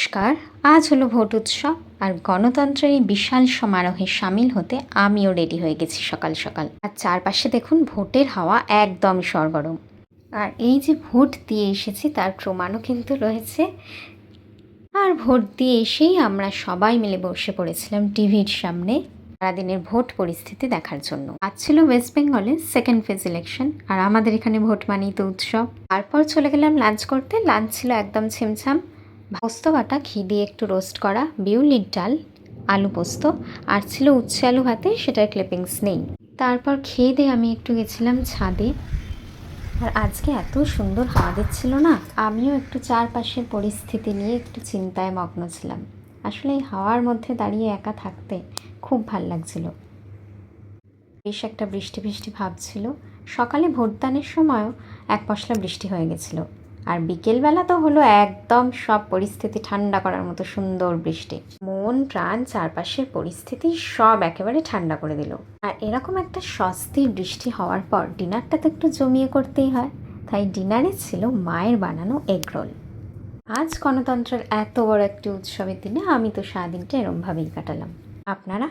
নমস্কার। আজ হলো ভোট উৎসব আর গণতন্ত্রের এই বিশাল সমারোহে সামিল হতে আমিও রেডি হয়ে গেছি সকাল সকাল। আর চারপাশে দেখুন ভোটের হাওয়া একদম সরগরম। আর এই যে ভোট দিয়ে এসেছি তার প্রমাণও কিন্তু রয়েছে। আর ভোট দিয়ে এসেই আমরা সবাই মিলে বসে পড়েছিলাম টিভির সামনে সারাদিনের ভোট পরিস্থিতি দেখার জন্য। আজ ছিল ওয়েস্ট বেঙ্গলের সেকেন্ড ফেজ ইলেকশন আর আমাদের এখানে ভোট মানেই তো উৎসব। তারপর চলে গেলাম লাঞ্চ করতে। লাঞ্চ ছিল একদম ছিমছাম, পোস্ত বাটা, ঘি দিয়ে একটু রোস্ট করা, বিউলির ডাল, আলু পোস্ত, আর ছিল উচ্ছে আলু ভাতে, সেটার ক্লিপিংস নেই। তারপর খেয়ে দিয়ে আমি একটু গেছিলাম ছাদে। আর আজকে এত সুন্দর হাওয়া দিচ্ছিল না, আমিও একটু চারপাশের পরিস্থিতি নিয়ে একটু চিন্তায় মগ্ন ছিলাম। আসলে এই হাওয়ার মধ্যে দাঁড়িয়ে একা থাকতে খুব ভাল লাগছিল। বেশ একটা বৃষ্টি বৃষ্টি ভাব ছিল। সকালে ভোটদানের সময়ও এক পশলা বৃষ্টি হয়ে গেছিলো। আর বিকেলবেলা তো হলো একদম সব পরিস্থিতি ঠান্ডা করার মতো সুন্দর বৃষ্টি। মন প্রাণ চারপাশের পরিস্থিতি সব একেবারে ঠান্ডা করে দিল। আর এরকম একটা স্বস্তির বৃষ্টি হওয়ার পর ডিনারটা তো একটু জমিয়ে করতেই হয়, তাই ডিনারে ছিল মায়ের বানানো এগরোল। আজ গণতন্ত্রের এত বড় একটি উৎসবের দিনে আমি তো সারাদিনটা এরমভাবেই কাটালাম। আপনারা?